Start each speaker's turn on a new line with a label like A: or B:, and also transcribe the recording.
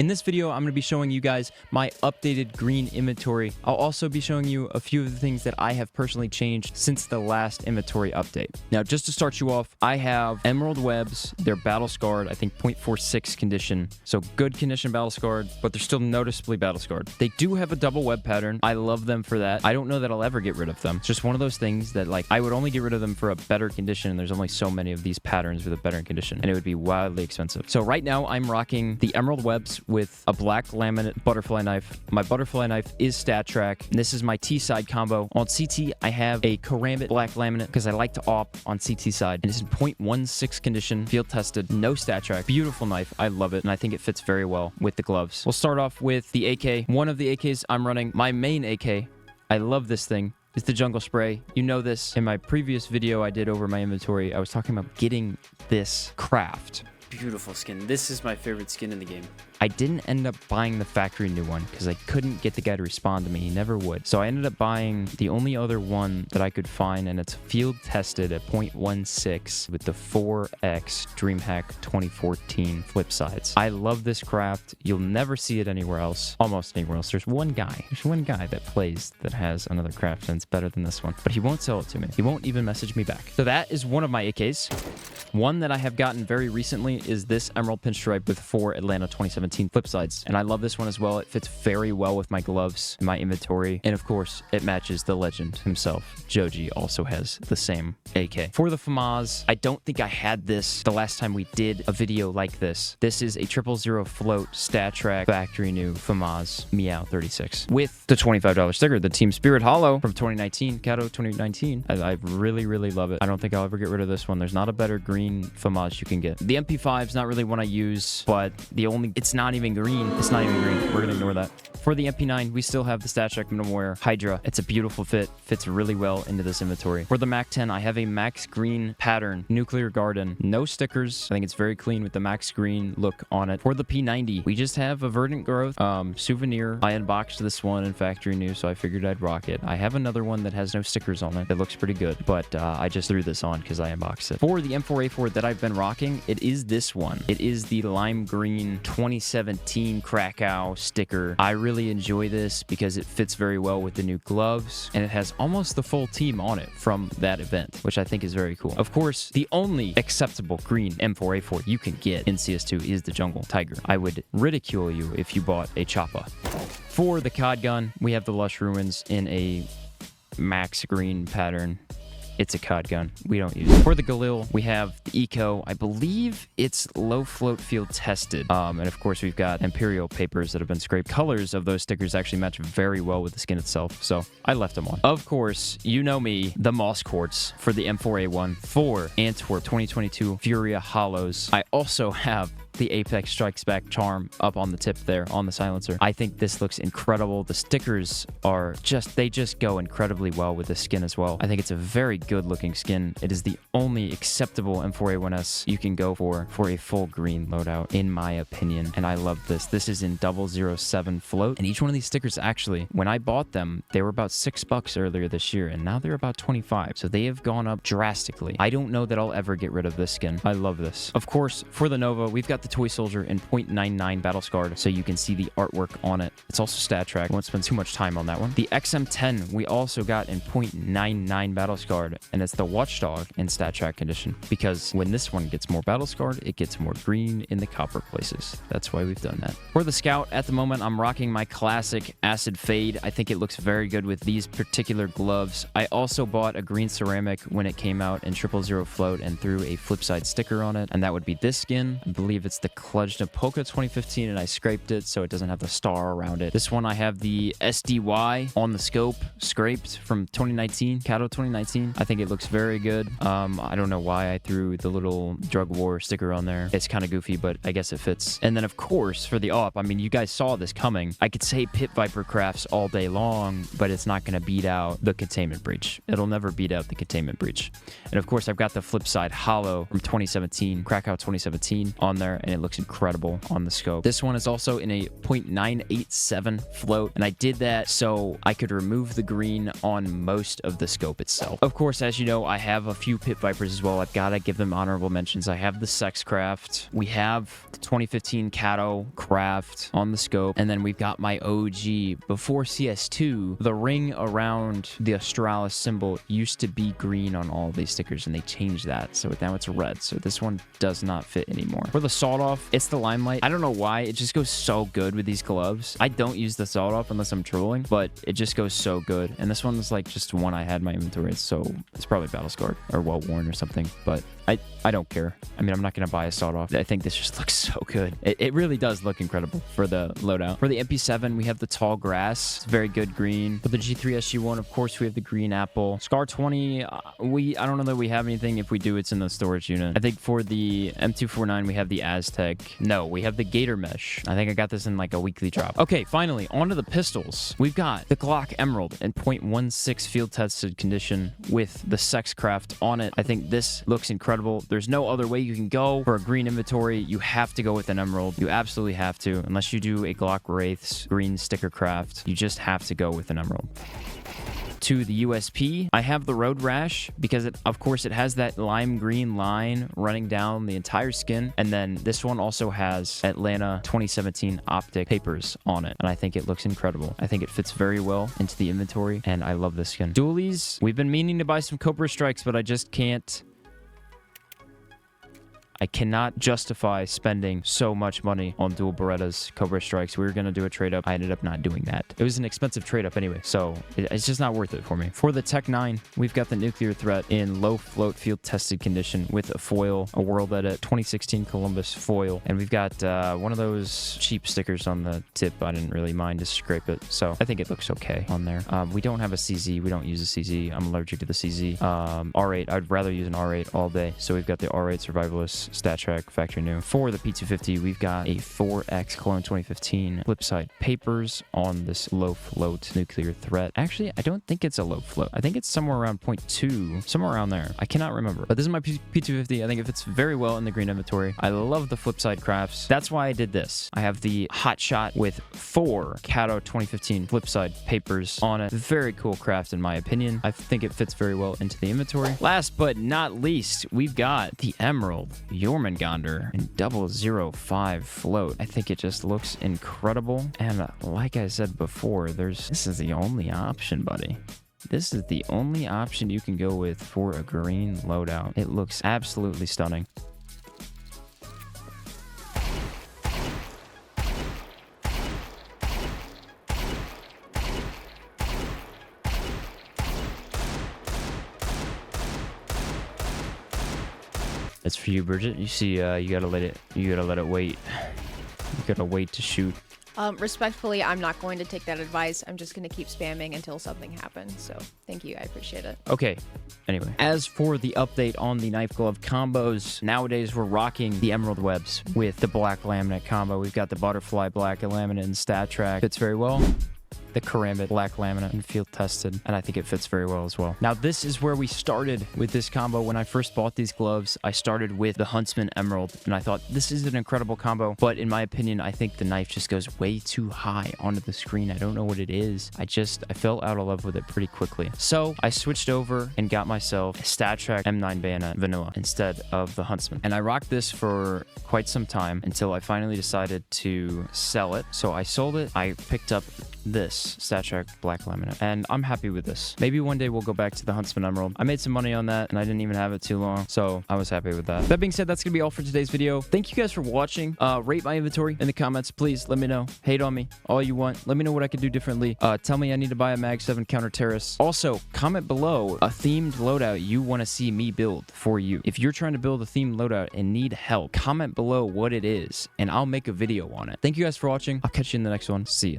A: In this video, I'm going to be showing you guys my updated green inventory. I'll also be showing you a few of the things that I have personally changed since the last inventory update. Now, just to start you off, I have Emerald Webs. They're battle scarred, I think 0.46 condition. So good condition battle scarred, but they're still noticeably battle scarred. They do have a double web pattern. I love them for that. I don't know that I'll ever get rid of them. It's just one of those things that like I would only get rid of them for a better condition. And there's only so many of these patterns with a better condition, and it would be wildly expensive. So right now I'm rocking the Emerald Webs with a black laminate butterfly knife. My butterfly knife is stat track, and this is my T-side combo. On CT, I have a Karambit black laminate because I like to op on CT side, and it's in 0.16 condition, field tested, no stat track. Beautiful knife. I love it, and I think it fits very well with the gloves. We'll start off with the AK. One of the AKs I'm running, my main AK. I love this thing. It's the Jungle Spray. You know this. In my previous video I did over my inventory, I was talking about getting this craft. Beautiful skin. This is my favorite skin in the game. I didn't end up buying the factory new one because I couldn't get the guy to respond to me. He never would. So I ended up buying the only other one that I could find, and it's field tested at 0.16 with the 4X DreamHack 2014 flip sides. I love this craft. You'll never see it anywhere else. Almost anywhere else. There's one guy that plays that has another craft, and it's better than this one. But he won't sell it to me. He won't even message me back. So that is one of my AKs. One that I have gotten very recently is this Emerald Pinstripe with 4 Atlanta 2017 flip sides, and I love this one as well. It fits very well with my gloves and my inventory, and of course it matches the legend himself. Joji also has the same AK. For the FAMAS, I don't think I had this the last time we did a video like this. This is a 000 float stat track factory new FAMAS Meow 36 with the $25 sticker, the Team Spirit Hollow from 2019, Kato 2019. I really love it. I don't think I'll ever get rid of this one. There's not a better green FAMAS you can get. The MP5 is not really one I use, but it's not even green. It's not even green. We're gonna ignore that. For the MP9, we still have the Stat Check Minimum Wear Hydra. It's a beautiful fit. Fits really well into this inventory. For the Mac 10, I have a Max Green pattern, Nuclear Garden. No stickers. I think it's very clean with the Max Green look on it. For the P90, we just have a Verdant Growth souvenir. I unboxed this one in factory new, so I figured I'd rock it. I have another one that has no stickers on it. It looks pretty good, but I just threw this on because I unboxed it. For the M4A4 that I've been rocking, it is this one. It is the Lime Green 2017 Krakow sticker. I really enjoy this because it fits very well with the new gloves, and it has almost the full team on it from that event, which I think is very cool. Of course, the only acceptable green M4A4 you can get in CS2 is the Jungle Tiger. I would ridicule you if you bought a Choppa. For the COD gun, we have the Lush Ruins in a Max Green pattern. It's a COD gun. We don't use it. For the Galil, we have the Eco. I believe it's low float field tested. And of course, we've got Imperial papers that have been scraped. Colors of those stickers actually match very well with the skin itself, so I left them on. Of course, you know me, the Moss Quartz for the M4A1 for Antwerp 2022 Furia Hollows. I also have the Apex Strikes Back charm up on the tip there on the silencer. I think this looks incredible. The stickers are they just go incredibly well with the skin as well. I think it's a very good looking skin. It is the only acceptable M4A1S you can go for a full green loadout, in my opinion, and I love this. This is in 007 float, and each one of these stickers, actually, when I bought them, they were about $6 earlier this year, and now they're about 25, so they have gone up drastically. I don't know that I'll ever get rid of this skin. I love this. Of course, for the Nova, we've got the Toy Soldier in 0.99 battle scarred, so you can see the artwork on it. It's also stat track. I won't spend too much time on that one. The XM10 we also got in 0.99 battle scarred, and it's the Watchdog in stat track condition, because when this one gets more battle scarred, it gets more green in the copper places. That's why we've done that. For the Scout, at the moment, I'm rocking my classic Acid Fade. I think it looks very good with these particular gloves. I also bought a green ceramic when it came out in 000 float and threw a flip side sticker on it, and that would be this skin. I believe it's the Kludge-Napoca 2015, and I scraped it so it doesn't have the star around it. This one, I have the SDY on the scope scraped from 2019, Kato 2019. I think it looks very good. I don't know why I threw the little Drug War sticker on there. It's kind of goofy, but I guess it fits. And then, of course, for the AWP, I mean, you guys saw this coming. I could say Pit Viper crafts all day long, but it's not going to beat out the Containment Breach. It'll never beat out the Containment Breach. And, of course, I've got the flip side Hollow from 2017, Krakow 2017 on there. and it looks incredible on the scope. This one is also in a 0.987 float, and I did that so I could remove the green on most of the scope itself. Of course, as you know, I have a few Pit Vipers as well. I've got to give them honorable mentions. I have the Sex Craft. We have the 2015 Cato Craft on the scope, and then we've got my OG before CS2. The ring around the Australis symbol used to be green on all of these stickers, and they changed that, so now it's red. So this one does not fit anymore. For the sawed-off, it's the Limelight. I don't know why. It just goes so good with these gloves. I don't use the sawed-off unless I'm trolling, but it just goes so good. And this one's like just one I had in my inventory, so it's probably battle scarred or well worn or something, but I don't care. I mean, I'm not going to buy a sawed-off. I think this just looks so good. It really does look incredible for the loadout. For the MP7, we have the Tall Grass. It's very good green. For the G3 SG1, of course, we have the Green Apple. Scar 20, I don't know that we have anything. If we do, it's in the storage unit. I think for the M249, we have the Aztec. No, we have the Gator Mesh. I think I got this in like a weekly drop. Okay, finally, onto the pistols. We've got the Glock Emerald in .16 field-tested condition with the Sex Craft on it. I think this looks incredible. There's no other way you can go for a green inventory. You have to go with an emerald. You absolutely have to. Unless you do a Glock Wraiths green sticker craft, you just have to go with an emerald. To the USP, I have the Road Rash because of course it has that lime green line running down the entire skin, and then this one also has Atlanta 2017 optic papers on it, and I think it looks incredible. I think it fits very well into the inventory, and I love this skin. Dualies, we've been meaning to buy some Cobra Strikes, but I just can't. I cannot justify spending so much money on dual Berettas, Cobra Strikes. We were going to do a trade-up. I ended up not doing that. It was an expensive trade-up anyway, so it's just not worth it for me. For the Tech 9, we've got the Nuclear Threat in low float field-tested condition with a foil, a World Edit 2016 Columbus foil, and we've got one of those cheap stickers on the tip. I didn't really mind to scrape it, so I think it looks okay on there. We don't have a CZ. We don't use a CZ. I'm allergic to the CZ. R8, I'd rather use an R8 all day, so we've got the R8 Survivalist Stat Track factory new. For the P250, we've got a 4X Clone 2015 Flipside papers on this low float Nuclear Threat. Actually, I don't think it's a low float. I think it's somewhere around 0.2, somewhere around there. I cannot remember, but this is my P250. I think it fits very well in the green inventory. I love the Flipside crafts. That's why I did this. I have the Hot Shot with 4 Cato 2015 Flipside papers on it. Very cool craft in my opinion. I think it fits very well into the inventory. Last but not least, we've got the Emerald Jormungandr in 005 float. I think it just looks incredible. And like I said before, this is the only option, buddy. This is the only option you can go with for a green loadout. It looks absolutely stunning. It's for you, Bridget. You see, you gotta let it wait. You gotta wait to shoot.
B: Respectfully, I'm not going to take that advice. I'm just going to keep spamming until something happens. So thank you. I appreciate it.
A: Okay. Anyway, as for the update on the knife glove combos, nowadays we're rocking the Emerald Webs with the black laminate combo. We've got the butterfly black laminate and Stat Track. Fits very well. The Karambit black laminate and field tested, and I think it fits very well as well. Now this is where we started with this combo. When I first bought these gloves, I started with the Huntsman Emerald, and I thought this is an incredible combo, but in my opinion, I think the knife just goes way too high onto the screen. I don't know what it is. I fell out of love with it pretty quickly. So I switched over and got myself a Stat Track M9 bayonet vanilla instead of the Huntsman, and I rocked this for quite some time until I finally decided to sell it. So I sold it. I picked up this Stat Track black laminate, and I'm happy with this. Maybe one day we'll go back to the Huntsman Emerald. I made some money on that, and I didn't even have it too long, so I was happy with that. That being said, that's gonna be all for today's video. Thank you guys for watching. Rate my inventory in the comments, please. Let me know. Hate on me all you want. Let me know what I could do differently. Tell me I need to buy a Mag 7 counter terrorist. Also, comment below a themed loadout you want to see me build for you. If you're trying to build a themed loadout and need help, comment below what it is, and I'll make a video on it. Thank you guys for watching. I'll catch you in the next one. See ya.